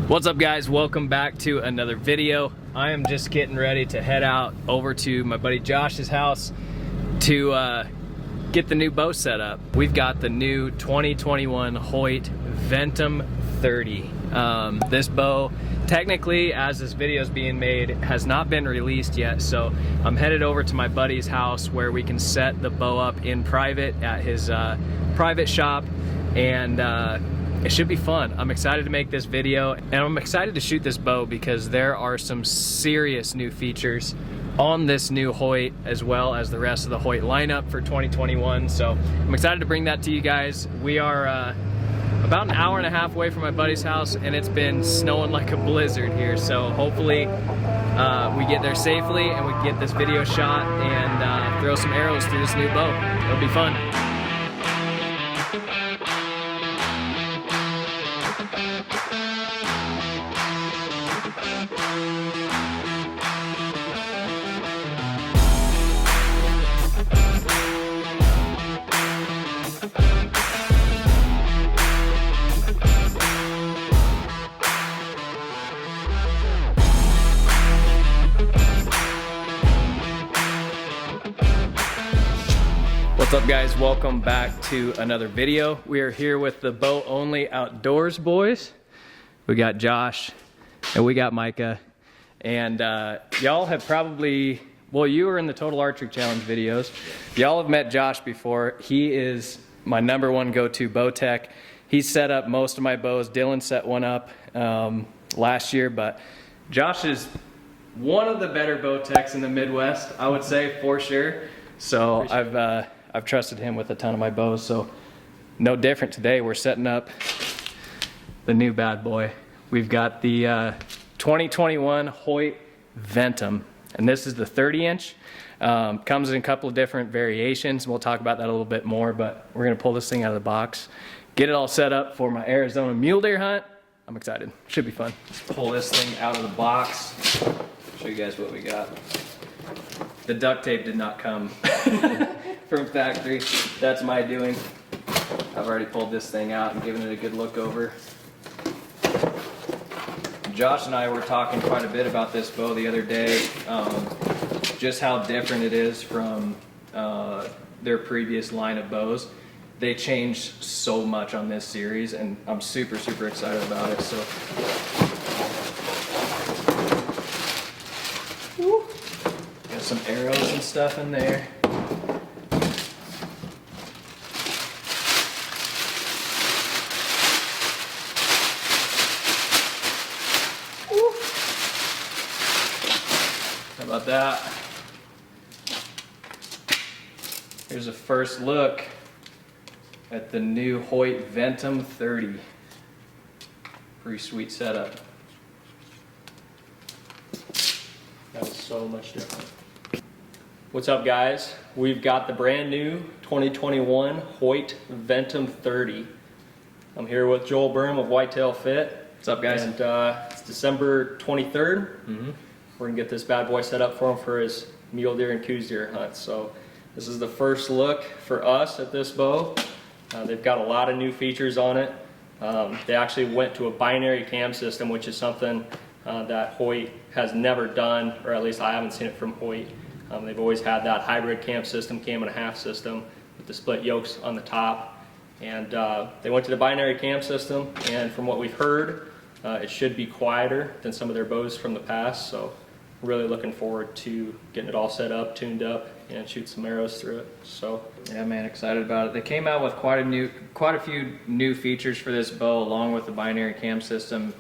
What's up, guys? Welcome back to another video. I am just getting ready to head out over to my buddy Josh's house to get the new bow set up. We've got the new 2021 HOYT VENTUM 30. This bow, technically, as this video is being made, has not been released yet, so I'm headed over to my buddy's house where we can set the bow up in private at his private shop, and it should be fun. I'm excited to make this video, and I'm excited to shoot this bow because there are some serious new features on this new HOYT, as well as the rest of the HOYT lineup for 2021. So I'm excited to bring that to you guys. We are about an hour and a half away from my buddy's house, and it's been snowing like a blizzard here. So hopefully we get there safely and we can get this video shot and throw some arrows through this new bow. It'll be fun. What's up, guys? Welcome back to another video. We are here with the Bow Only Outdoors boys. We got Josh and we got Micah, and y'all have probably, well, you were in the Total Archery Challenge videos. Y'all have met Josh before. He is my #1 go-to bow tech. He set up most of my bows. Dylan set one up last year, but Josh is one of the better bow techs in the Midwest, I would say, for sure. So I've trusted him with a ton of my bows, so no different today. We're setting up the new bad boy. We've got the 2021 HOYT VENTUM, and this is the 30-inch. Comes in a couple of different variations. We'll talk about that a little bit more, but we're gonna pull this thing out of the box, get it all set up for my Arizona mule deer hunt. I'm excited. Should be fun. Let's pull this thing out of the box. Show you guys what we got. The duct tape did not come from factory. That's my doing. I've already pulled this thing out and given it a good look over. Josh and I were talking quite a bit about this bow the other day, just how different it is from their previous line of bows. They changed so much on this series, and I'm super excited about it. So got some arrows and stuff in there. How about that? Here's a first look at the new HOYT VENTUM 30. Pretty sweet setup. That is so much different. What's up, guys? We've got the brand new 2021 HOYT VENTUM 30. I'm here with Joel Berm of Whitetail Fit. What's up, guys? And it's December 23rd. We're gonna get this bad boy set up for him for his mule deer and coos deer hunt. So this is the first look for us at this bow. They've got a lot of new features on it. They actually went to a binary cam system, which is something that HOYT has never done, or at least I haven't seen it from HOYT. They've always had that hybrid cam system, cam and a half system, with the split yokes on the top. And they went to the binary cam system, and from what we've heard, it should be quieter than some of their bows from the past. So really looking forward to getting it all set up, tuned up, and shoot some arrows through it. So yeah, man, excited about it. They came out with quite a few new features for this bow, along with the binary cam system.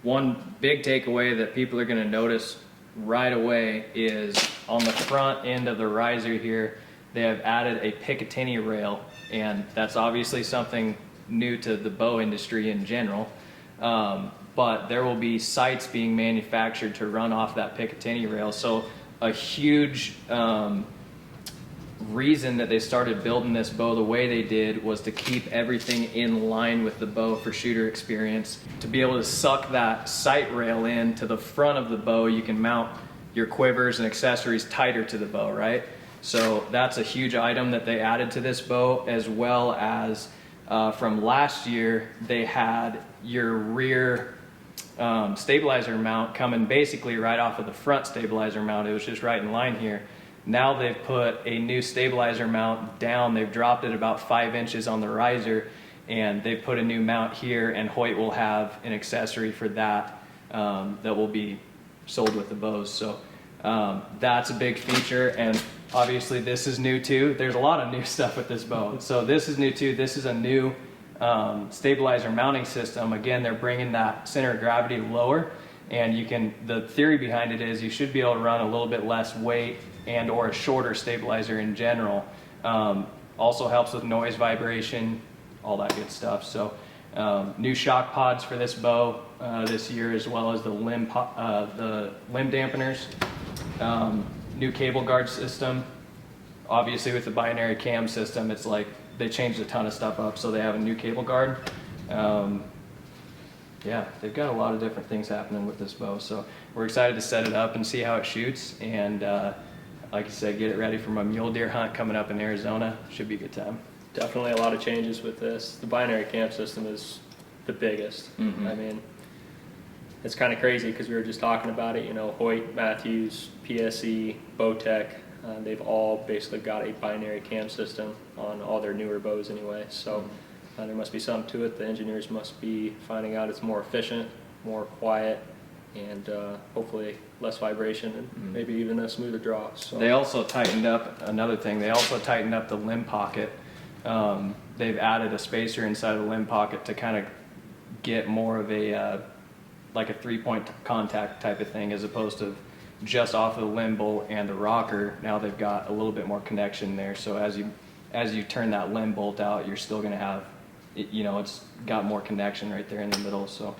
One big takeaway that people are going to notice right away is on the front end of the riser here, they have added a Picatinny rail, and that's obviously something new to the bow industry in general. But there will be sights being manufactured to run off that Picatinny rail. So a huge reason that they started building this bow the way they did was to keep everything in line with the bow for shooter experience. To be able to suck that sight rail in to the front of the bow, you can mount your quivers and accessories tighter to the bow, right? So that's a huge item that they added to this bow, as well as from last year, they had your rear stabilizer mount coming basically right off of the front stabilizer mount. It was just right in line here. Now they've put a new stabilizer mount down. They've dropped it about 5 inches on the riser, and they've put a new mount here, and Hoyt will have an accessory for that that will be sold with the bows. So that's a big feature, and obviously this is new too. There's a lot of new stuff with this bow. So this is new too. This is a new stabilizer mounting system. Again, they're bringing that center of gravity lower, and the theory behind it is you should be able to run a little bit less weight and or a shorter stabilizer in general. Also helps with noise, vibration, all that good stuff. So new shock pods for this bow this year, as well as the limb dampeners. New cable guard system. Obviously with the binary cam system, it's like they changed a ton of stuff up, so they have a new cable guard. Yeah, they've got a lot of different things happening with this bow, so we're excited to set it up and see how it shoots, and like I said, get it ready for my mule deer hunt coming up in Arizona. Should be a good time. Definitely a lot of changes with this. The binary cam system is the biggest. I mean, it's kind of crazy because we were just talking about it. You know, Hoyt, Matthews, PSE, Bowtech, they've all basically got a binary cam system on all their newer bows anyway. So there must be something to it. The engineers must be finding out it's more efficient, more quiet, and hopefully less vibration, and maybe even a smoother draw. So They also tightened up, another thing, they also tightened up the limb pocket. They've added a spacer inside of the limb pocket to kind of get more of a like a 3-point contact type of thing, as opposed to just off of the limb bolt and the rocker. Now they've got a little bit more connection there, so as you turn that limb bolt out, you're still going to have, you know, it's got more connection right there in the middle. So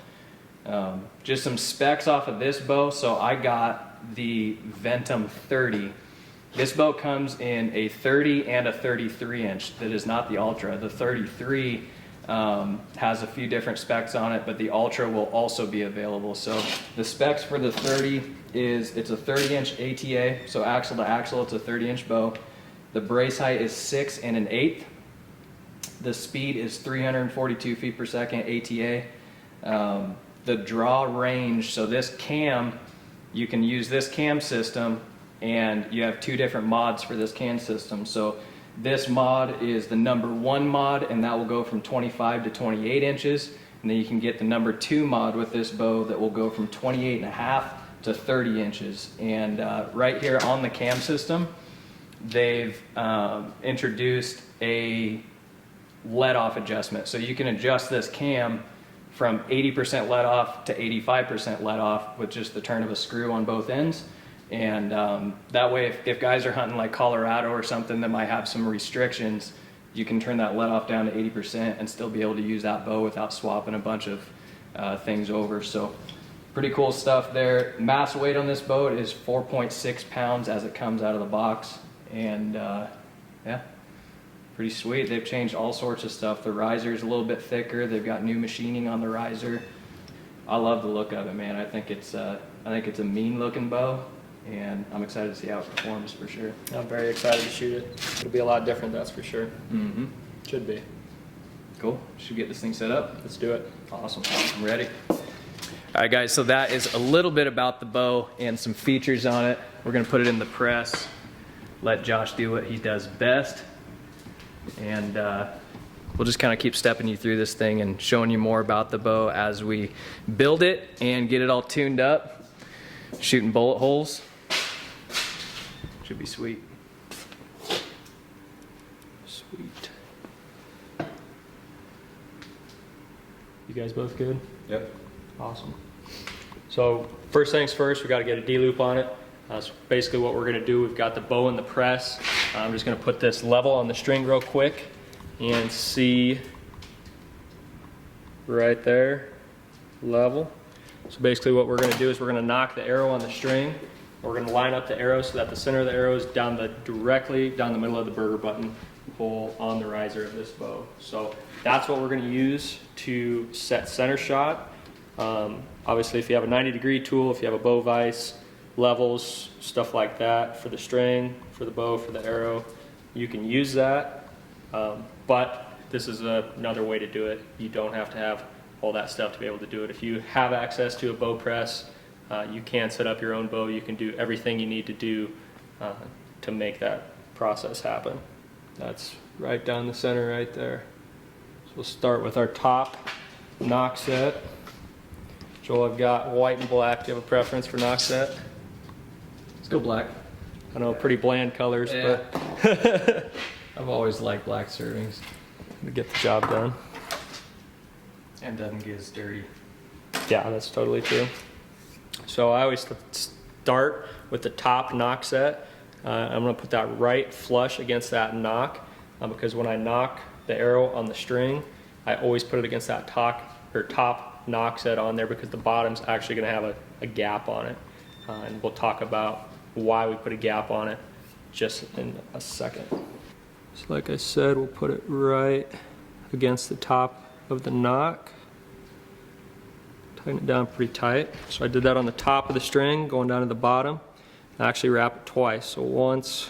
just some specs off of this bow. So I got the Ventum 30. This bow comes in a 30 and a 33 inch. That is not the Ultra. The 33 has a few different specs on it, but the Ultra will also be available. So the specs for the 30 is it's a 30 inch ATA, so axle to axle, it's a 30 inch bow. The brace height is 6 1/8. The speed is 342 feet per second ATA. The draw range, so this cam, you can use this cam system, and you have 2 different mods for this cam system. So this mod is the number 1 mod, and that will go from 25 to 28 inches. And then you can get the number 2 mod with this bow that will go from 28.5 to 30 inches. And right here on the cam system, they've introduced a let-off adjustment. So you can adjust this cam from 80% let-off to 85% let-off with just the turn of a screw on both ends. And that way, if guys are hunting like Colorado or something that might have some restrictions, you can turn that let-off down to 80% and still be able to use that bow without swapping a bunch of things over. So pretty cool stuff there. Mass weight on this boat is 4.6 pounds as it comes out of the box. And yeah, pretty sweet. They've changed all sorts of stuff. The riser is a little bit thicker. They've got new machining on the riser. I love the look of it, man. I think it's a mean looking bow, and I'm excited to see how it performs for sure. I'm very excited to shoot it. It'll be a lot different, that's for sure. Should be. Cool. Should we get this thing set up? Let's do it. Awesome. I'm ready. All right, guys, so that is a little bit about the bow and some features on it. We're going to put it in the press, let Josh do what he does best, and we'll just kind of keep stepping you through this thing and showing you more about the bow as we build it and get it all tuned up, shooting bullet holes. Should be sweet. Sweet. You guys both good? Yep. Awesome. So first things first, we got to get a D-loop on it. So basically what we're going to do, we've got the bow in the press. I'm just going to put this level on the string real quick and see right there, level. So basically what we're going to do is we're going to knock the arrow on the string. We're going to line up the arrow so that the center of the arrow is directly down the middle of the burger button hole on the riser of this bow. So that's what we're going to use to set center shot. Obviously if you have a 90-degree tool, if you have a bow vise, levels, stuff like that for the string, for the bow, for the arrow, you can use that. But this is another way to do it. You don't have to have all that stuff to be able to do it. If you have access to a bow press, you can set up your own bow. You can do everything you need to do to make that process happen. That's right down the center right there. So we'll start with our top knock set. Joel, I've got white and black. Do you have a preference for knock set? Let's go black. I know pretty bland colors, Yeah. but I've always liked black servings. to get the job done. And doesn't get as dirty. Yeah, that's totally true. So I always start with the top knock set. I'm going to put that right flush against that knock because when I knock the arrow on the string, I always put it against that top knock set on there because the bottom's actually going to have a gap on it. And we'll talk about why we put a gap on it just in a second. So like I said, we'll put it right against the top of the knock. Tighten it down pretty tight. So I did that on the top of the string, going down to the bottom. I actually wrap it twice, so once,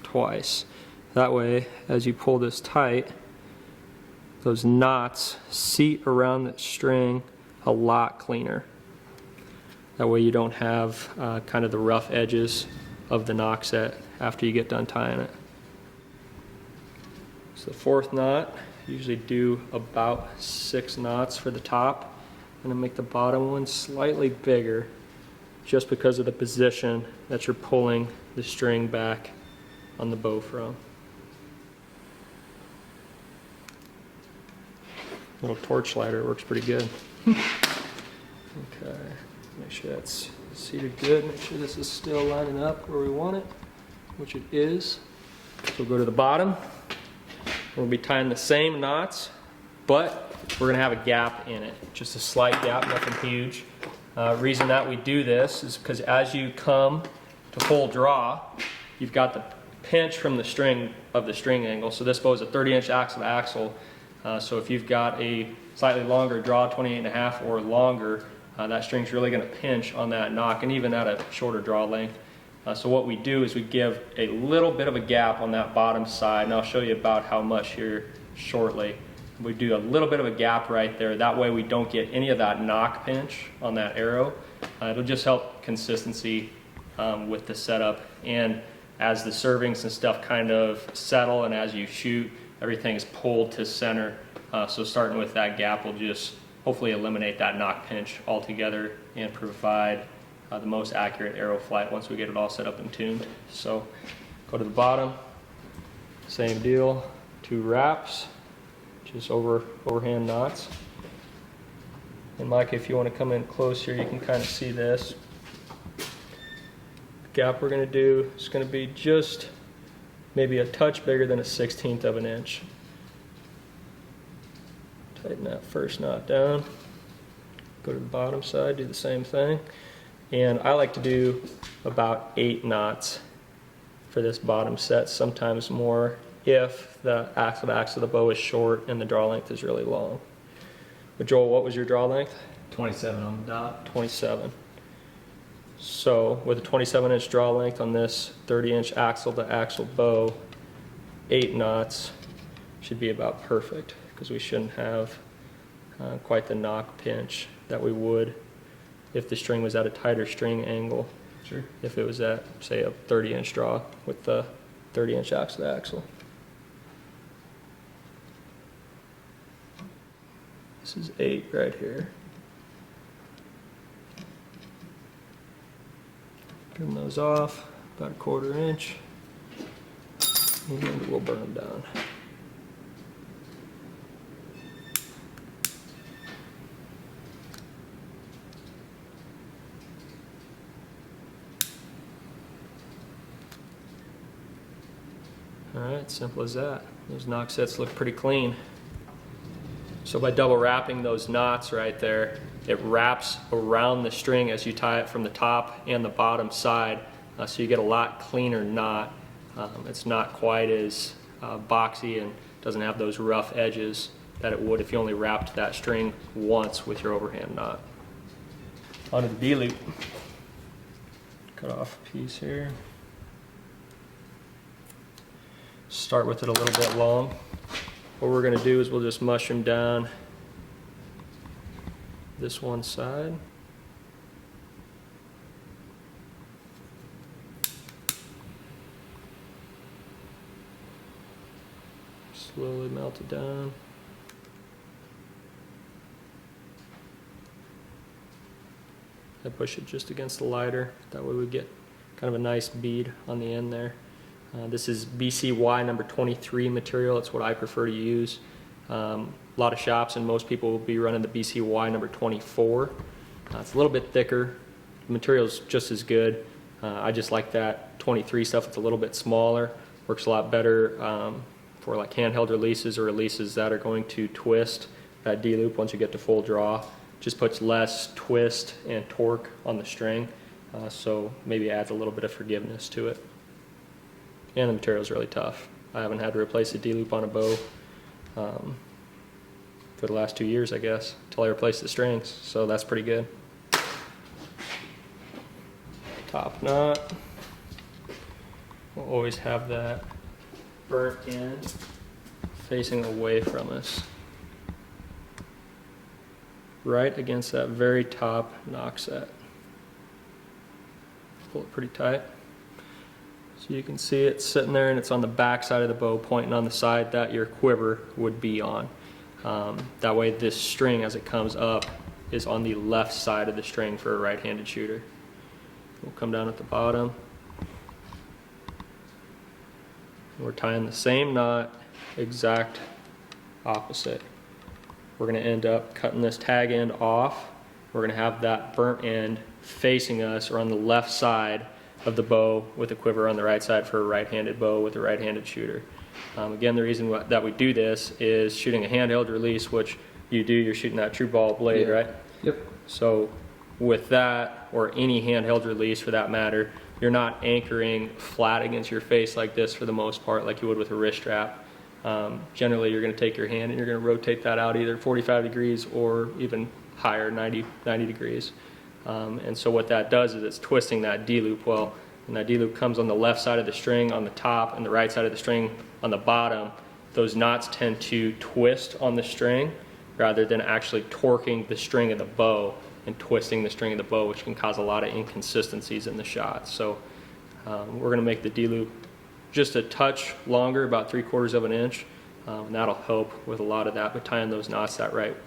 twice. That way, as you pull this tight, those knots seat around the string a lot cleaner. That way you don't have kind of the rough edges of the knock set after you get done tying it. So the fourth knot, usually do about 6 knots for the top. I'm going to make the bottom one slightly bigger just because of the position that you're pulling the string back on the bow from. Little torch lighter works pretty good. Okay, make sure that's seated good. Make sure this is still lining up where we want it, which it is. So we'll go to the bottom. We'll be tying the same knots, but we're going to have a gap in it. Just a slight gap, nothing huge. Reason that we do this is because as you come to full draw, you've got the pinch from the string of the string angle. So this bow is a 30-inch axle to axle. So if you've got a slightly longer draw, 28.5 or longer, that string's really going to pinch on that knock, and even at a shorter draw length. So what we do is we give a little bit of a gap on that bottom side, and I'll show you about how much here shortly. We do a little bit of a gap right there. That way we don't get any of that knock pinch on that arrow. It'll just help consistency with the setup. And as the servings and stuff kind of settle and as you shoot, everything's pulled to center. So starting with that gap will just hopefully eliminate that knock pinch altogether and provide the most accurate arrow flight once we get it all set up and tuned. So go to the bottom, same deal, 2 wraps. Just overhand knots. And Mike, if you want to come in close here, you can kind of see this. The gap we're going to do is going to be just maybe a touch bigger than a 1/16 of an inch. Tighten that first knot down. Go to the bottom side, do the same thing. And I like to do about 8 knots for this bottom set, sometimes more if the axle to axle of the bow is short and the draw length is really long. But Joel, what was your draw length? 27 on the dot. 27. So with a 27-inch draw length on this 30-inch axle to axle bow, 8 knots should be about perfect because we shouldn't have quite the knock pinch that we would if the string was at a tighter string angle. Sure. If it was at, say, a 30-inch draw with the 30-inch axle to axle. This is 8 right here. Trim those off, about a 1/4 inch, and we'll burn them down. All right, simple as that. Those knock sets look pretty clean. So by double wrapping those knots right there, it wraps around the string as you tie it from the top and the bottom side, so you get a lot cleaner knot. It's not quite as boxy and doesn't have those rough edges that it would if you only wrapped that string once with your overhand knot. Onto the D-loop. Cut off a piece here. Start with it a little bit long. What we're going to do is we'll just mushroom down this one side. Slowly melt it down. I push it just against the lighter. That way we get kind of a nice bead on the end there. This is BCY number 23 material. It's what I prefer to use. A lot of shops and most people will be running the BCY number 24. It's a little bit thicker. The material's just as good. I just like that 23 stuff. It's a little bit smaller. Works a lot better for like handheld releases or releases that are going to twist that D-loop once you get to full draw. Just puts less twist and torque on the string, so maybe adds a little bit of forgiveness to it. And the material is really tough. I haven't had to replace a D-loop on a bow for the last 2 years, I guess, until I replaced the strings, so that's pretty good. Top knot. We'll always have that burnt end facing away from us, right against that very top knock set. Pull it pretty tight. So you can see it sitting there, and it's on the back side of the bow, pointing on the side that your quiver would be on. That way this string, as it comes up, is on the left side of the string for a right-handed shooter. We'll come down at the bottom. We're tying the same knot, exact opposite. We're going to end up cutting this tag end off. We're going to have that burnt end facing us, or on the left side of the bow with the quiver on the right side for a right-handed bow with a right-handed shooter. Again, the reason that we do this is shooting a handheld release, which you're shooting that true ball blade, right? Yep. So with that, or any handheld release for that matter, you're not anchoring flat against your face like this for the most part, like you would with a wrist strap. Generally, you're going to take your hand and you're going to rotate that out either 45 degrees or even higher, 90 degrees. And so what that does is it's twisting that D-loop well, and that D-loop comes on the left side of the string on the top and the right side of the string on the bottom. Those knots tend to twist on the string rather than actually torquing the string of the bow and twisting the string of the bow, which can cause a lot of inconsistencies in the shot. So we're going to make the D-loop just a touch longer, about 3/4 of an inch, and that'll help with a lot of that, but tying those knots that right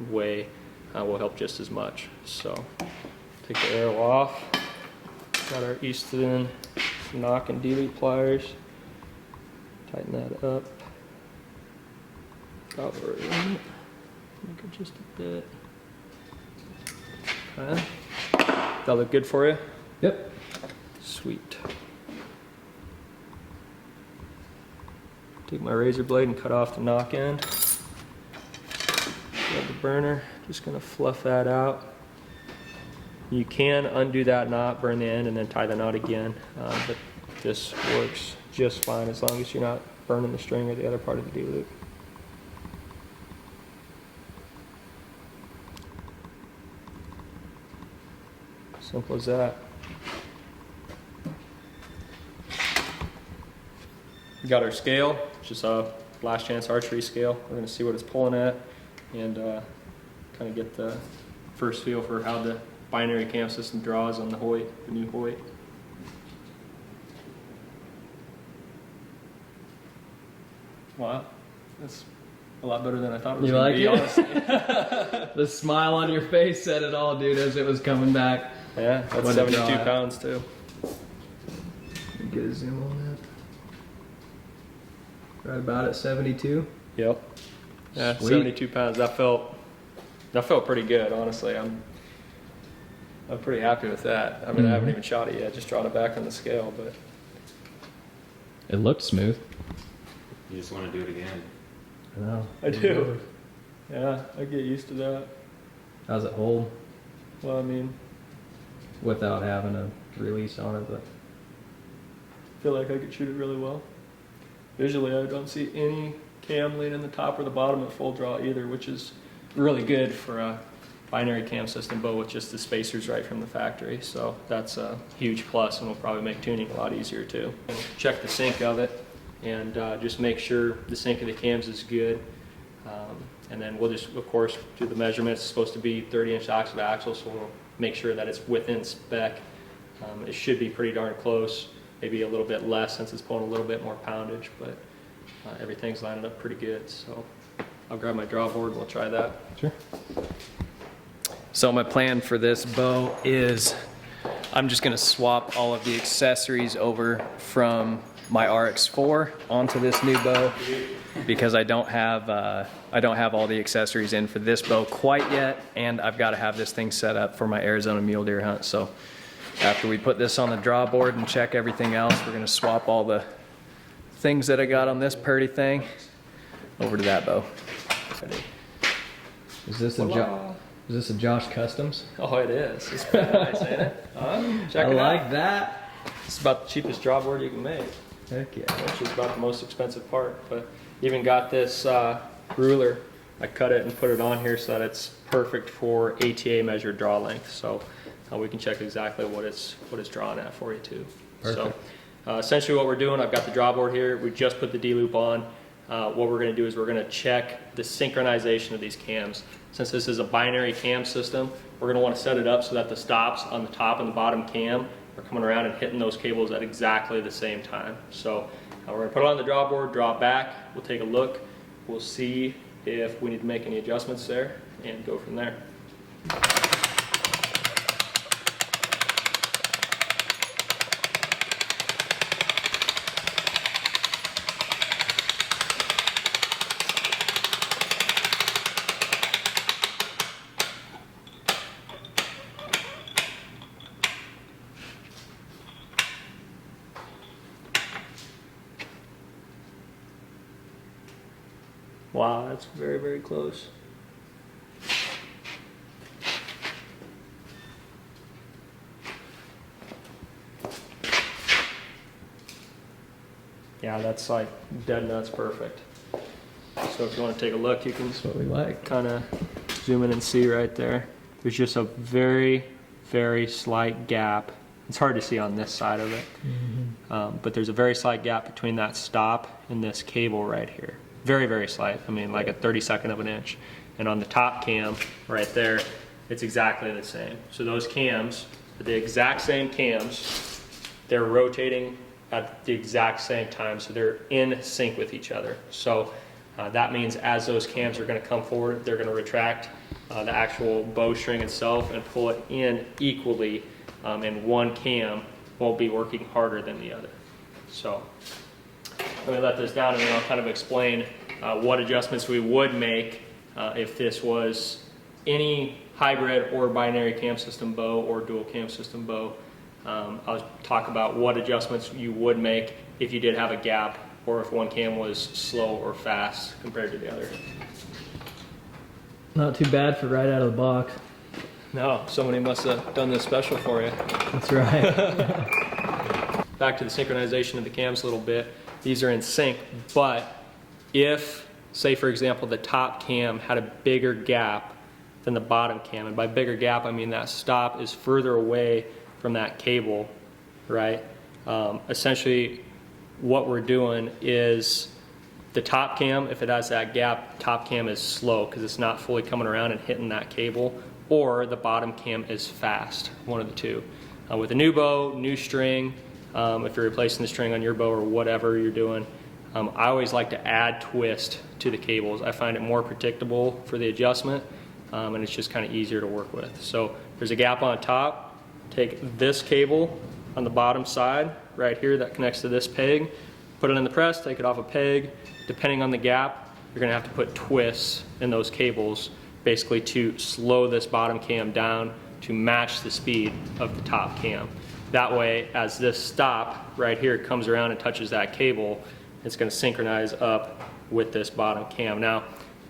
way will help just as much. So take the arrow off, got our Easton knock and D-loop pliers, tighten that up, about where we want it, make it just a bit. Okay. That look good for you? Yep. Sweet. Take my razor blade and cut off the knock end. Grab the burner, just gonna fluff that out. You can undo that knot, burn the end, and then tie the knot again, but this works just fine as long as you're not burning the string or the other part of the D-loop. Simple as that. We got our scale, just a last chance archery scale. We're going to see what it's pulling at and kind of get the first feel for how the binary cam system draws on the HOYT, the new HOYT. Wow, that's a lot better than I thought it was going to be, honestly. The smile on your face said it all, dude, as it was coming back. Yeah, that's 72 pounds too. Get a zoom on that. Right about at 72. Yep. Yeah, Sweet. 72 pounds. That felt pretty good, honestly. I'm pretty happy with that. I mean, I haven't even shot it yet. Just drawn it back on the scale, but It looked smooth. You just want to do it again. I know. I do. Yeah, I get used to that. How's it hold Well, I mean, without having a release on it? But I feel like I could shoot it really well. Visually, I don't see any cam lean in the top or the bottom at full draw either, which is really good for a binary cam system bow with just the spacers right from the factory. So that's a huge plus, and will probably make tuning a lot easier too. Check the sync of it, and just make sure the sync of the cams is good. And then we'll just, of course, do the measurements. It's supposed to be 30-inch oxide axle, so we'll make sure that it's within spec. It should be pretty darn close, maybe a little bit less since it's pulling a little bit more poundage, but everything's lining up pretty good. So I'll grab my draw board and we'll try that. Sure. So my plan for this bow is I'm just gonna swap all of the accessories over from my RX4 onto this new bow because I don't have all the accessories in for this bow quite yet, and I've got to have this thing set up for my Arizona mule deer hunt. So after we put this on the draw board and check everything else, we're gonna swap all the things that I got on this purdy thing over to that bow. Is this a Josh Customs? Oh, it is. It's pretty nice, ain't it? Check it out. That. It's about the cheapest draw board you can make, Heck yeah. which is about the most expensive part. But even got this ruler. I cut it and put it on here so that it's perfect for ATA measured draw length. So we can check exactly what it's drawn at for you too. Perfect. So essentially what we're doing, I've got the draw board here. We just put the D-loop on. What we're going to do is we're going to check the synchronization of these cams. Since this is a binary cam system, we're going to want to set it up so that the stops on the top and the bottom cam are coming around and hitting those cables at exactly the same time. So we're going to put it on the draw board, draw it back, we'll take a look, we'll see if we need to make any adjustments there, and go from there. Wow, that's very, very close. Yeah, that's like dead nuts perfect. So if you want to take a look, you can That's what we like. kind of zoom in and see right there. There's just a very, very slight gap. It's hard to see on this side of it, but there's a very slight gap between that stop and this cable right here. Very, very slight. I mean, like a 32nd of an inch. And on the top cam right there, it's exactly the same. So those cams are the exact same cams. They're rotating at the exact same time, so they're in sync with each other. So that means as those cams are going to come forward, they're going to retract the actual bowstring itself and pull it in equally, and one cam won't be working harder than the other. So let me let this down and then I'll kind of explain what adjustments we would make if this was any hybrid or binary cam system bow or dual cam system bow. I'll talk about what adjustments you would make if you did have a gap or if one cam was slow or fast compared to the other. Not too bad for right out of the box. No, somebody must have done this special for you. That's right. Back to the synchronization of the cams a little bit. These are in sync, but if, say for example, the top cam had a bigger gap than the bottom cam, and by bigger gap I mean that stop is further away from that cable, right? Essentially what we're doing is the top cam, if it has that gap, top cam is slow because it's not fully coming around and hitting that cable, or the bottom cam is fast, one of the two. With a new bow, new string, if you're replacing the string on your bow or whatever you're doing, I always like to add twist to the cables. I find it more predictable for the adjustment, and it's just kind of easier to work with. So there's a gap on top. Take this cable on the bottom side right here that connects to this peg, put it in the press, take it off a peg. Depending on the gap, you're going to have to put twists in those cables basically to slow this bottom cam down to match the speed of the top cam. That way, as this stop right here comes around and touches that cable, it's going to synchronize up with this bottom cam. Now,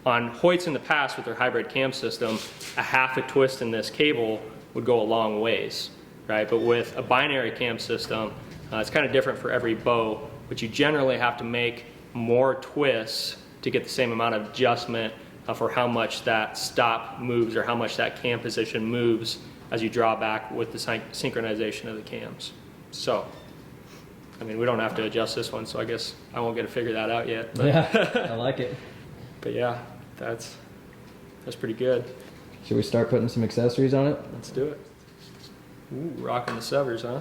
on HOYTs in the past with their hybrid cam system, a half a twist in this cable would go a long ways, right? But with a binary cam system, it's kind of different for every bow, but you generally have to make more twists to get the same amount of adjustment for how much that stop moves or how much that cam position moves as you draw back with the synchronization of the cams. So, I mean, we don't have to adjust this one, so I guess I won't get to figure that out yet. But Yeah, I like it. But yeah, that's That's pretty good. Should we start putting some accessories on it? Let's do it. Ooh, rocking the severs, huh?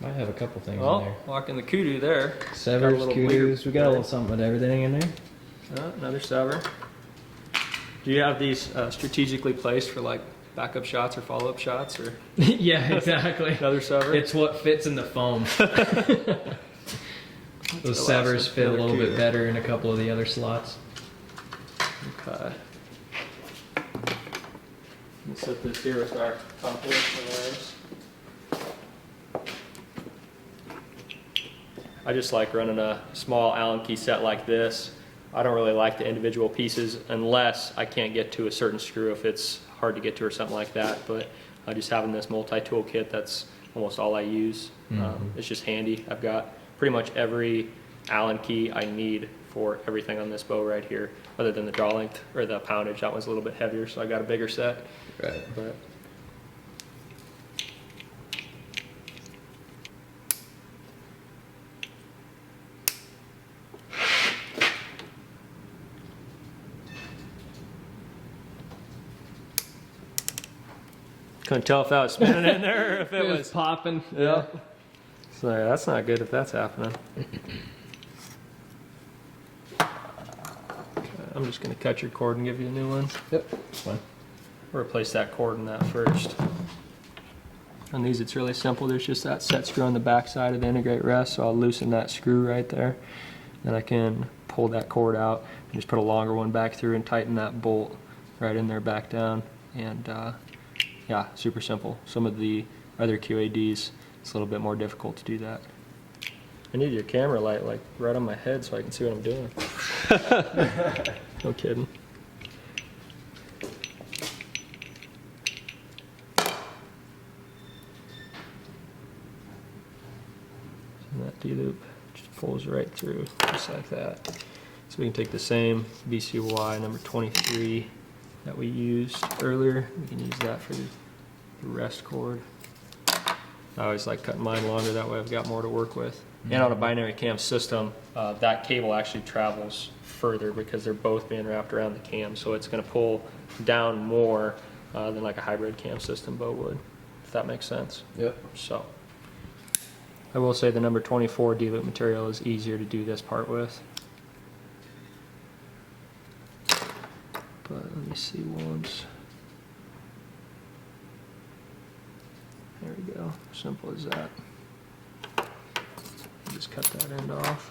Might have a couple things in Oh, there. rocking the kudu there. Severs, kudos, we got a little something with everything in there. Another sever. Do you have these strategically placed for like backup shots or follow-up shots, or Yeah, exactly. another sever? It's what fits in the foam. Those severs awesome. fit a Another little kudu. bit better in a couple of the other slots. Okay. Let's set this here with our compilation layers. I just like running a small Allen key set like this. I don't really like the individual pieces unless I can't get to a certain screw, if it's hard to get to or something like that. But just having this multi-tool kit, that's almost all I use. It's just handy. I've got pretty much every Allen key I need for everything on this bow right here, other than the draw length or the poundage. That one's a little bit heavier, so I got a bigger set. Right. But couldn't tell if that was spinning in there or if it was popping. Yeah. So that's not good if that's happening. Okay, I'm just going to cut your cord and give you a new one. Yep, that's fine. Replace that cord in that first. On these it's really simple. There's just that set screw on the back side of the integrate rest, so I'll loosen that screw right there. Then I can pull that cord out and just put a longer one back through and tighten that bolt right in there back down. And yeah, super simple. Some of the other QADs, it's a little bit more difficult to do that. I need your camera light like right on my head so I can see what I'm doing. No kidding. And that D-loop just pulls right through, just like that. So we can take the same BCY number 23 that we used earlier. We can use that for the rest cord. I always like cutting mine longer, that way I've got more to work with. And on a binary cam system, that cable actually travels further because they're both being wrapped around the cam, so it's going to pull down more than like a hybrid cam system bow would, if that makes sense. Yep. So I will say the number 24 D-loop material is easier to do this part with. But let me see once. There we go, simple as that. Just cut that end off.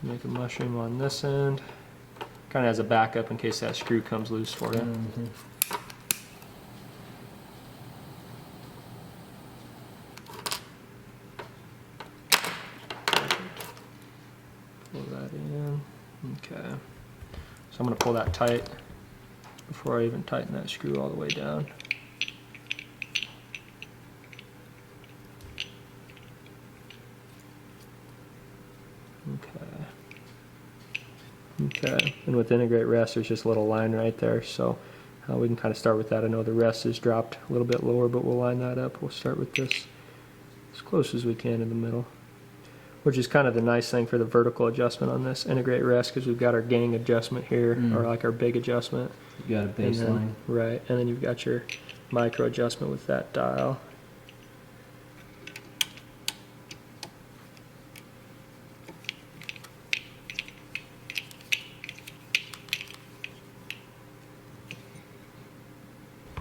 Make a mushroom on this end. Kind of as a backup in case that screw comes loose for you. Pull that in. Okay. So I'm going to pull that tight before I even tighten that screw all the way down. Okay, and with integrate rest, there's just a little line right there, so we can kind of start with that. I know the rest is dropped a little bit lower, but we'll line that up. We'll start with this as close as we can in the middle, which is kind of the nice thing for the vertical adjustment on this integrate rest, because we've got our gang adjustment here, or like our big adjustment. You got a baseline. Right, and then you've got your micro adjustment with that dial.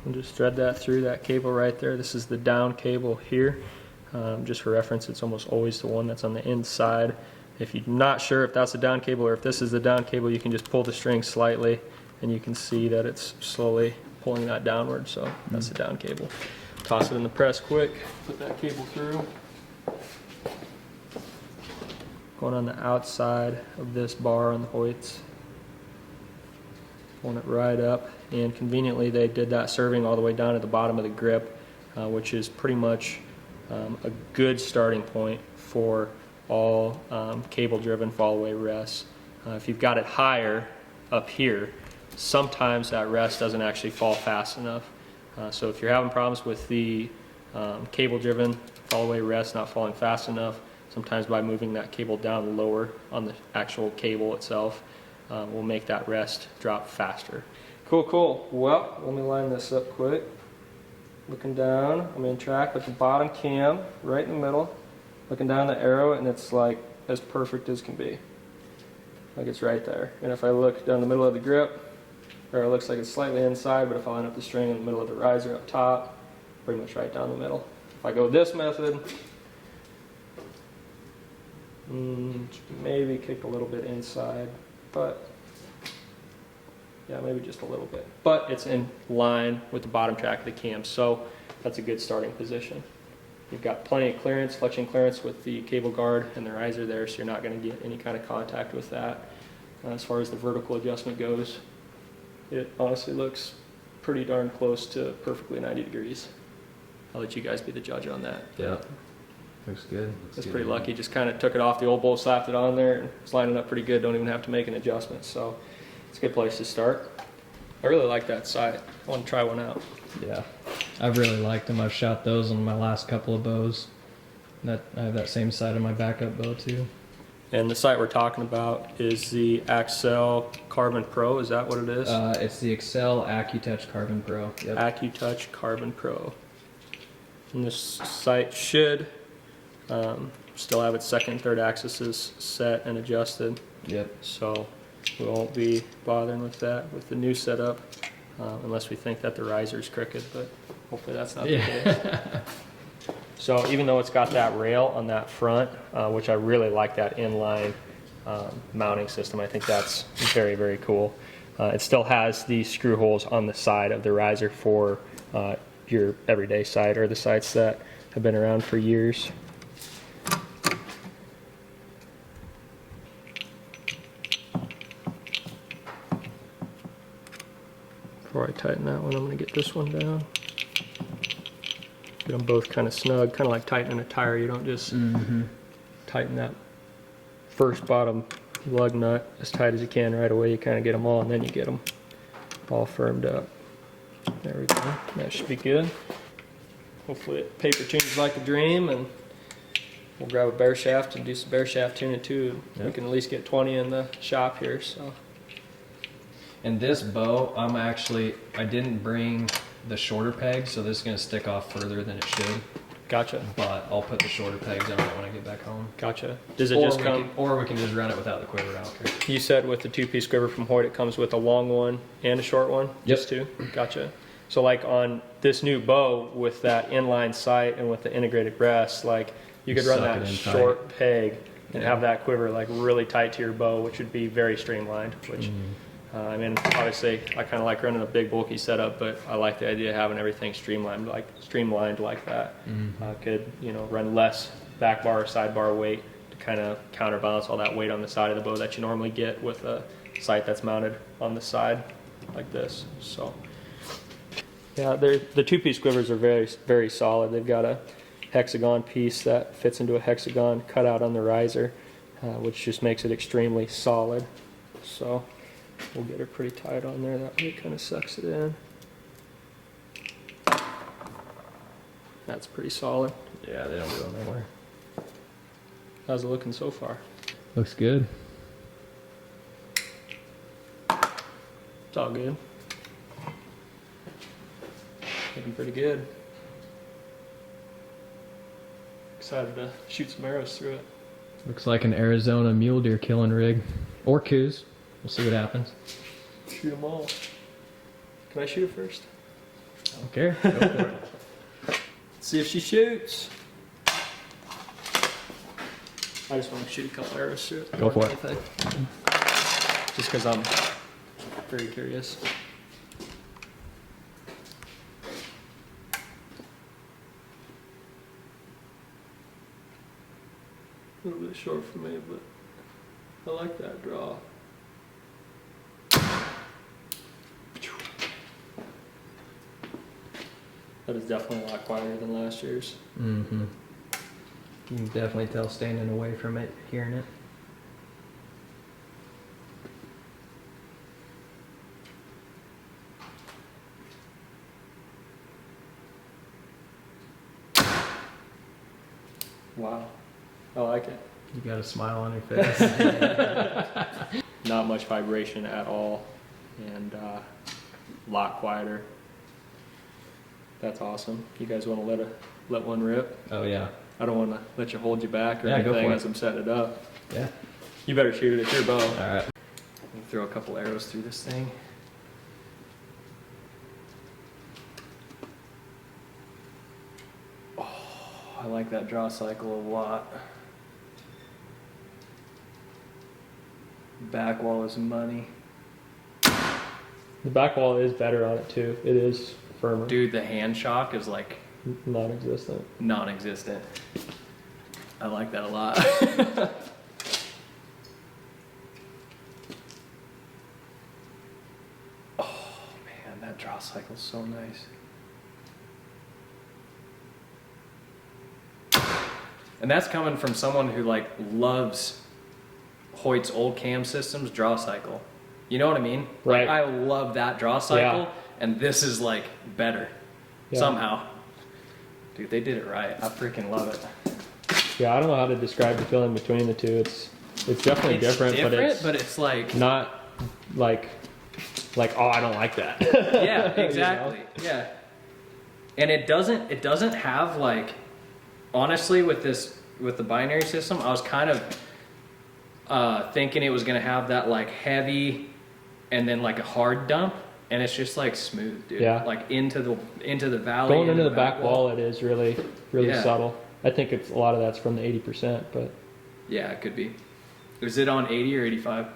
And just thread that through that cable right there. This is the down cable here. Just for reference, it's almost always the one that's on the inside. If you're not sure if that's the down cable or if this is the down cable, you can just pull the string slightly and you can see that it's slowly pulling that downward. So that's the down cable. Toss it in the press quick, put that cable through. Going on the outside of this bar on the Hoyts. Pulling it right up, and conveniently they did that serving all the way down at the bottom of the grip, which is pretty much a good starting point for all cable-driven fall-away rests. If you've got it higher up here, sometimes that rest doesn't actually fall fast enough. So if you're having problems with the cable-driven fall-away rest not falling fast enough, sometimes by moving that cable down lower on the actual cable itself, will make that rest drop faster. Cool. Well, let me line this up quick. Looking down, I'm in track with the bottom cam right in the middle. Looking down the arrow, and it's like as perfect as can be. Like it's right there. And if I look down the middle of the grip, or it looks like it's slightly inside, but if I line up the string in the middle of the riser up top, pretty much right down the middle. If I go this method, maybe kick a little bit inside, but yeah, maybe just a little bit. But it's in line with the bottom track of the cam, so that's a good starting position. You've got plenty of clearance, fletching clearance with the cable guard and the riser there, so you're not going to get any kind of contact with that. As far as the vertical adjustment goes, it honestly looks pretty darn close to perfectly 90 degrees. I'll let you guys be the judge on that. Yeah. Looks good. It's pretty lucky. Just kind of took it off the old bowl, slapped it on there, and it's lining up pretty good. Don't even have to make an adjustment. So it's a good place to start. I really like that sight. I want to try one out. Yeah, I've really liked them. I've shot those on my last couple of bows. I have that same sight on my backup bow too. And the sight we're talking about is the Axel Carbon Pro. Is that what it is? It's the Excel AccuTouch Carbon Pro. Yep. AccuTouch Carbon Pro. And this sight should still have its second and third axes set and adjusted. Yep. So we won't be bothering with that with the new setup, unless we think that the riser is crooked, but hopefully that's not the case. So even though it's got that rail on that front, which I really like that inline mounting system, I think that's very, very cool. It still has the screw holes on the side of the riser for your everyday sight, or the sights that have been around for years. Before I tighten that one, I'm going to get this one down. Get them both kind of snug, kind of like tightening a tire. You don't just tighten that first bottom lug nut as tight as you can right away. You kind of get them all, and then you get them all firmed up. There we go. That should be good. Hopefully it paper tunes like a dream, and we'll grab a bear shaft and do some bear shaft tuning too. Yep. We can at least get 20 in the shop here. So. And this bow, I didn't bring the shorter pegs, so this is going to stick off further than it should. Gotcha. But I'll put the shorter pegs on it when I get back home. Gotcha. Does it just come? Or we can just run it without the quiver. I don't care. You said with the two-piece quiver from HOYT, it comes with a long one and a short one? Yep. Just two? Gotcha. So like on this new bow with that inline sight and with the integrated breast, like you could run that short peg and have that quiver like really tight to your bow, which would be very streamlined, which I mean, obviously I kind of like running a big bulky setup, but I like the idea of having everything streamlined like that. Could, run less back bar or side bar weight to kind of counterbalance all that weight on the side of the bow that you normally get with a sight that's mounted on the side like this. So yeah, the two-piece quivers are very, very solid. They've got a hexagon piece that fits into a hexagon cutout on the riser, which just makes it extremely solid. So we'll get her pretty tight on there. That way it kind of sucks it in. That's pretty solid. Yeah, they don't go nowhere. How's it looking so far? Looks good. It's all good. Looking pretty good. Excited to shoot some arrows through it. Looks like an Arizona mule deer killing rig. Or coos. We'll see what happens. Shoot them all. Can I shoot it first? I don't care. Go for it. Let's see if she shoots. I just want to shoot a couple arrows through it. Go for it. Just because I'm very curious. A little bit short for me, but I like that draw. That is definitely a lot quieter than last year's. You can definitely tell standing away from it, hearing it. Wow. I like it. You got a smile on your face. Not much vibration at all, and a lot quieter. That's awesome. You guys want to let one rip? Oh yeah. I don't want to let you hold you back or Yeah, go anything for it. as I'm setting it up. Yeah. You better shoot it. It's your bow. All right. Let me throw a couple arrows through this thing. Oh, I like that draw cycle a lot. Back wall is money. The back wall is better on it too. It is firmer. Dude, the hand shock is like Non-existent. non-existent. I like that a lot. Oh man, that draw cycle's so nice. And that's coming from someone who like loves Hoyt's old cam systems draw cycle. You know what I mean? Right. Like, I love that draw cycle, Yeah. and this is like better Yeah. somehow. Dude, they did it right. I freaking love it. Yeah, I don't know how to describe the feeling between the two. It's definitely different, but it's like not like oh, I don't like that. yeah, You know? exactly. Yeah. And it doesn't have like, honestly, with the binary system, I was kind of thinking it was gonna have that like heavy and then like a hard dump, and it's just like smooth, dude. Yeah. Like into the valley. Going into the back wall, it is really Yeah. subtle. I think it's a lot of that's from the 80%, but Yeah, it could be. Is it on 80 or 85?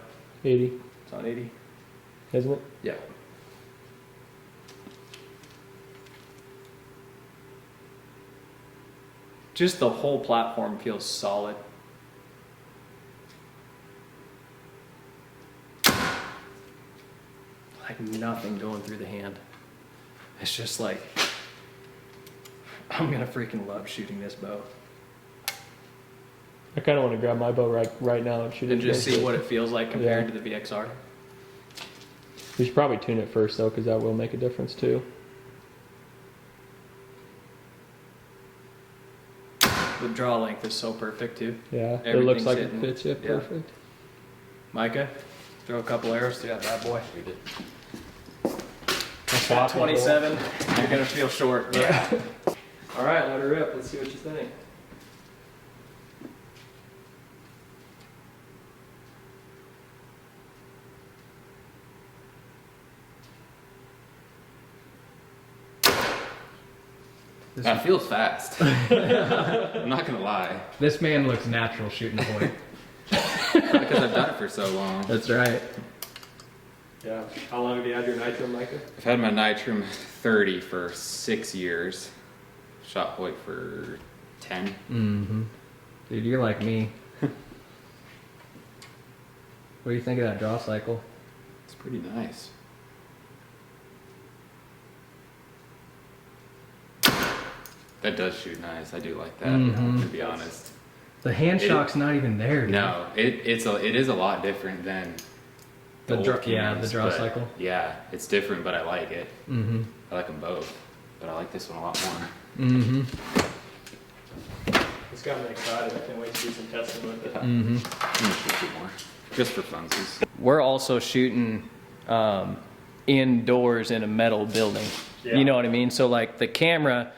80, It's on 80. isn't it? Yeah. Just the whole platform feels solid. Like nothing going through the hand. It's just like, I'm gonna freaking love shooting this bow. I kind of want to grab my bow right now and shoot And it. just see against what it feels like compared Yeah. to the VXR. We should probably tune it first though, because that will make a difference too. The draw length is so perfect too. Yeah, it looks Everything's like hitting. it fits you Yeah. perfect. Micah, throw a couple arrows through that bad boy. Shoot it. At 27, you're gonna feel short. But all right, let her rip. Let's see what you think. That feels fast. I'm not gonna lie, This man looks natural shooting a Hoyt. because I've done it for so long. That's right. Yeah. How long have you had your nitro, Micah? I've had my Nitrum 30 for 6 years. Shot Hoyt for 10. Mm-hmm. Dude, you're like me. What do you think of that draw cycle? It's pretty nice. That does shoot nice. I do like that, Mhm. to be honest. The hand shock's not even there, dude. No, it is a lot different than The old draw, cams, yeah, the draw but cycle. Yeah, it's different, but I like it. Mm-hmm. I like them both, but I like this one a lot more. Mm-hmm. It's got me excited. I can't wait to do some testing with it. Mm-hmm. I'm gonna shoot two more, just for funsies. We're also shooting indoors in a metal building. Yeah. You know what I mean? So like the camera,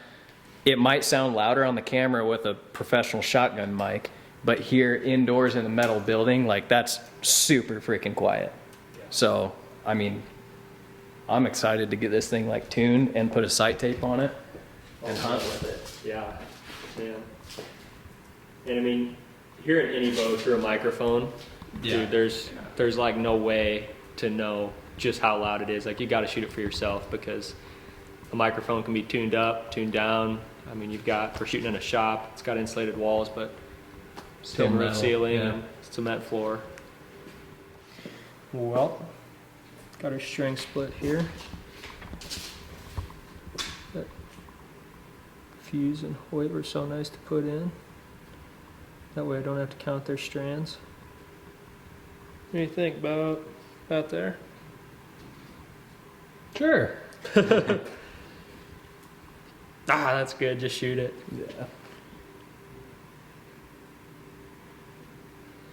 it might sound louder on the camera with a professional shotgun mic, but here indoors in a metal building, like that's super freaking quiet. So, I mean, I'm excited to get this thing like tuned and put a sight tape on it and hunt with it. Yeah, man. And I mean, hearing any bow through a microphone, Yeah. dude, there's like no way to know just how loud it is. Like you got to shoot it for yourself, because a microphone can be tuned up, tuned down. I mean, we're shooting in a shop. It's got insulated walls, but Still tin roof metal, ceiling yeah. and cement floor. Well, got our string split here. That fuse and Hoyt were so nice to put in. That way I don't have to count their strands. What do you think about there? Sure. Ah, that's good. Just shoot it. Yeah.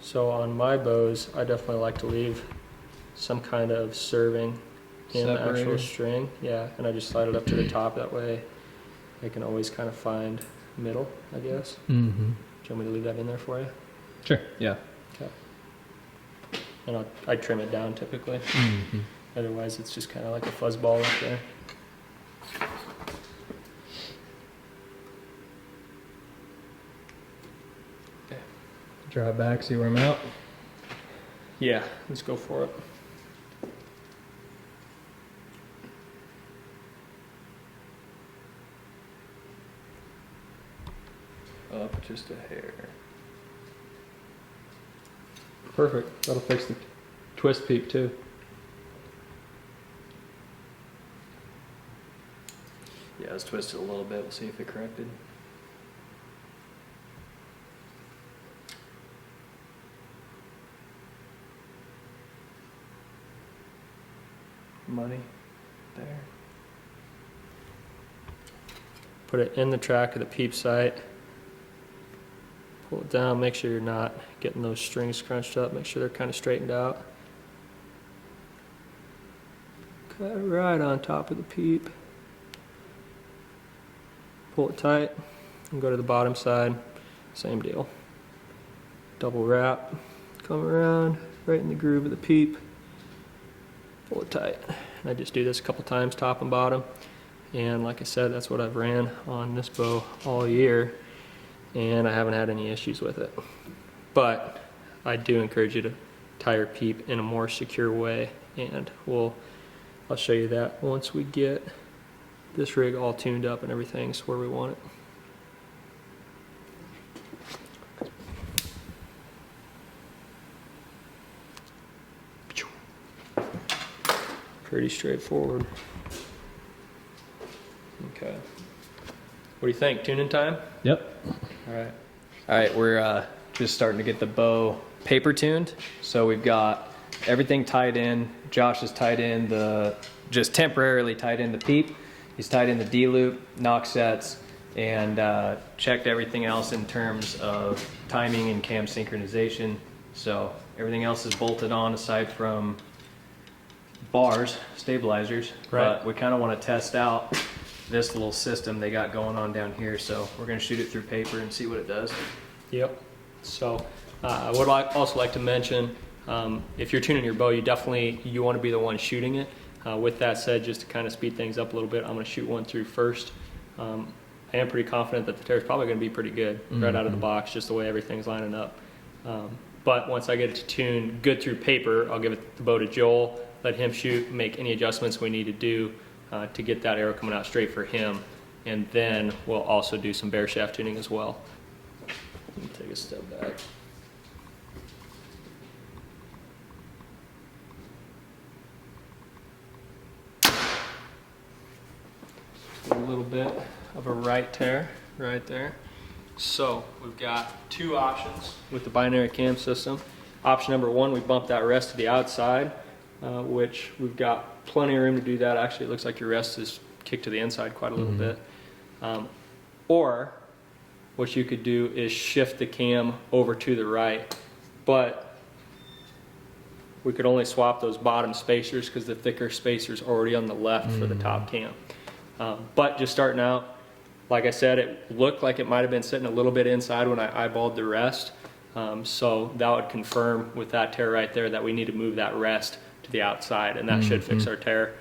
So on my bows, I definitely like to leave some kind of serving in the actual Separator. string. Yeah, and I just slide it up to the top. That way I can always kind of find middle, I guess. Mm-hmm. Do you want me to leave that in there for you? Sure. Yeah. Okay. And I trim it down typically. Mm-hmm. Otherwise, it's just kind of like a fuzz ball up there. Draw it back, see where I'm out. Yeah, let's go for it. Up just a hair. Perfect. That'll fix the twist peak too. Yeah, let's twist it a little bit. We'll see if it corrected. Money there. Put it in the track of the peep sight. Pull it down, make sure you're not getting those strings crunched up, make sure they're kind of straightened out. Cut it right on top of the peep. Pull it tight and go to the bottom side, same deal. Double wrap, come around right in the groove of the peep. Pull it tight. And I just do this a couple times, top and bottom. And like I said, that's what I've ran on this bow all year, and I haven't had any issues with it. But I do encourage you to tie your peep in a more secure way, and I'll show you that once we get this rig all tuned up and everything's where we want it. Pretty straightforward. Okay. What do you think? Tuning time? Yep. All right. All right, we're just starting to get the bow paper tuned. So we've got everything tied in. Josh has tied in just temporarily tied in the peep. He's tied in the D-loop, knock sets, and checked everything else in terms of timing and cam synchronization. So everything else is bolted on aside from bars, stabilizers. Right. But we kind of want to test out this little system they got going on down here. So we're going to shoot it through paper and see what it does. Yep. So I would also like to mention, if you're tuning your bow, you want to be the one shooting it. With that said, just to kind of speed things up a little bit, I'm going to shoot one through first. I am pretty confident that the tear is probably going to be pretty good right out of the box, just the way everything's lining up. But once I get it to tune good through paper, I'll give the bow to Joel, let him shoot, make any adjustments we need to do to get that arrow coming out straight for him. And then we'll also do some bear shaft tuning as well. Let me take a step back. A little bit of a right tear right there. So we've got two options with the binary cam system. Option number one, we bump that rest to the outside, which we've got plenty of room to do that. Actually, it looks like your rest is kicked to the inside quite a little bit. Or what you could do is shift the cam over to the right, but we could only swap those bottom spacers because the thicker spacer's already on the left for the top cam. But just starting out, like I said, it looked like it might have been sitting a little bit inside when I eyeballed the rest. So that would confirm with that tear right there that we need to move that rest to the outside, and that should fix our tear.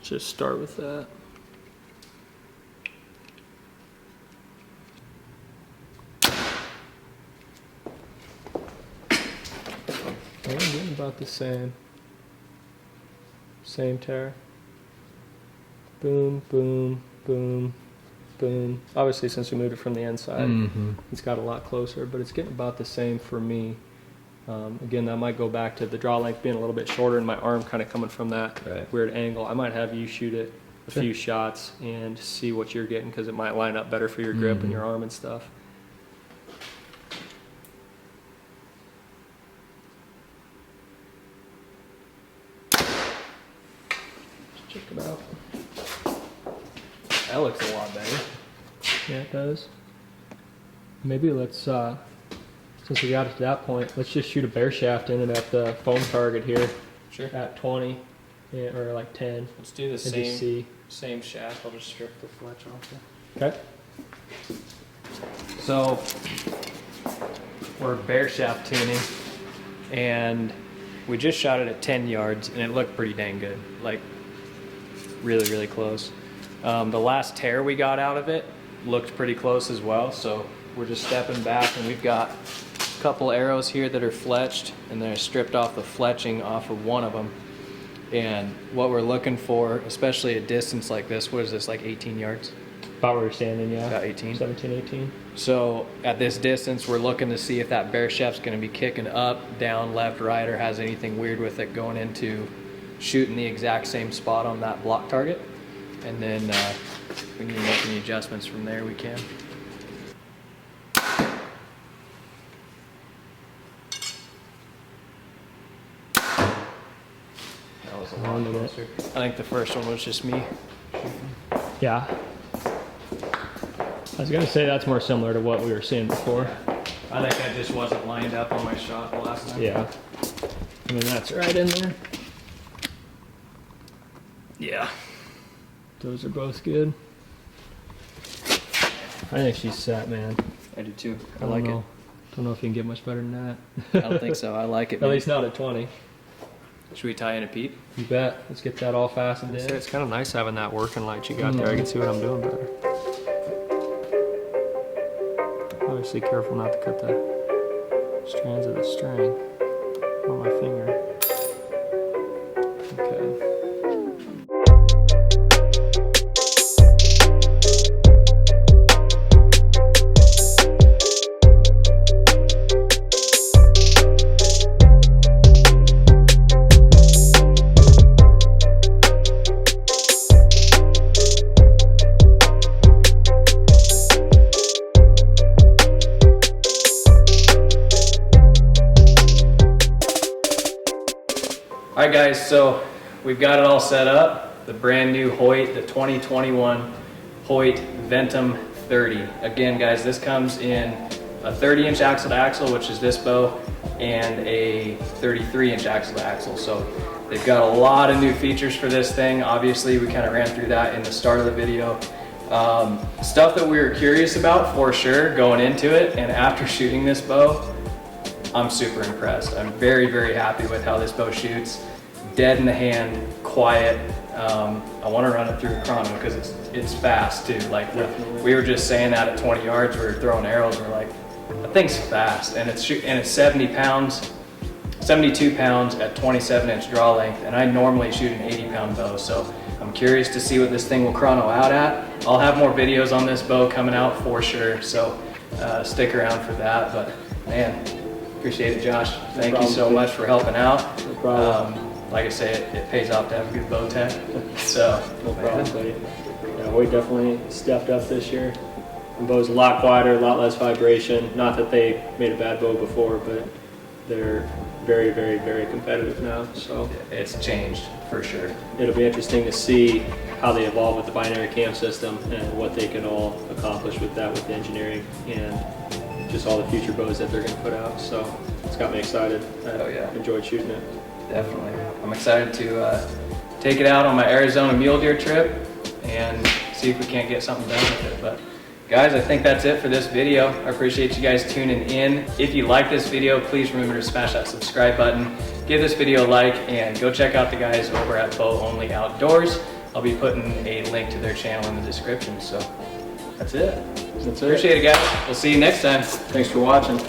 Just start with that. I'm getting about the same tear. Boom, boom, boom, boom. Obviously, since we moved it from the inside, it's got a lot closer, but it's getting about the same for me. Again, that might go back to the draw length being a little bit shorter and my arm kind of coming from that weird angle. I might have you shoot it a few shots and see what you're getting, because it might line up better for your grip and your arm and stuff. Check it out. That looks a lot better. Yeah, it does. Maybe let's, since we got it to that point, let's just shoot a bear shaft in it at the foam target here. Sure. At 20, yeah, or like 10. Let's do the And just same see. same shaft. I'll just strip the fletch off it. Okay. So we're bear shaft tuning, and we just shot it at 10 yards, and it looked pretty dang good. Like really close. The last tear we got out of it looked pretty close as well. So we're just stepping back, and we've got a couple arrows here that are fletched, and they're stripped off the fletching off of one of them. And what we're looking for, especially a distance like this, what is this, like 18 yards? About where you're standing, yeah. About 18. 17, 18. So at this distance, we're looking to see if that bear shaft's going to be kicking up, down, left, right, or has anything weird with it going into shooting the exact same spot on that block target. And then we need to make any adjustments from there, we can. That was a lot closer. I think the first one was just me. Yeah. I was gonna say that's more similar to what we were seeing before. I think I just wasn't lined up on my shot the last time. Yeah. I mean, that's right in there. Yeah. Those are both good. I think she's set, man. I do too. I don't like know. Don't know if you can get much better than that. it. I don't think so. I like it. At Man. least not at 20. Should we tie in a Pete? You bet. Let's get that all fastened in. It's kind of nice having that working light you got there. I can see what I'm doing better. Obviously careful not to cut the strands of the string on my finger. Okay. All right, guys, so we've got it all set up. The brand new HOYT, the 2021 HOYT VENTUM 30. Again, guys, this comes in a 30-inch axle to axle, which is this bow, and a 33-inch axle to axle. So they've got a lot of new features for this thing. Obviously, we kind of ran through that in the start of the video. Stuff that we were curious about for sure going into it, and after shooting this bow, I'm super impressed. I'm very happy with how this bow shoots. Dead in the hand, quiet. I want to run it through a chrono because it's fast too. Like we were just saying that at 20 yards, we were throwing arrows. We're like, that thing's fast, and it's 70 pounds, 72 pounds at 27-inch draw length, and I normally shoot an 80-pound bow. So I'm curious to see what this thing will chrono out at. I'll have more videos on this bow coming out for sure. So stick around for that. But man. Appreciate it, Josh. Thank you so much for helping out. No problem. Like I say, it pays off to have a good bow tech. So, No problem, buddy. Yeah, we definitely stepped up this year. The bow's a lot quieter, a lot less vibration. Not that they made a bad bow before, but they're very competitive now. So it's changed for sure. it'll be interesting to see how they evolve with the binary cam system and what they can all accomplish with that, with the engineering and just all the future bows that they're going to put out. So it's got me excited. I enjoyed shooting it. Definitely. I'm excited to take it out on my Arizona mule deer trip and see if we can't get something done with it. But guys, I think that's it for this video. I appreciate you guys tuning in. If you like this video, please remember to smash that subscribe button, give this video a like, and go check out the guys over at Bow Only Outdoors. I'll be putting a link to their channel in the description. So that's it. Appreciate it, guys. We'll see you next time. Thanks for watching.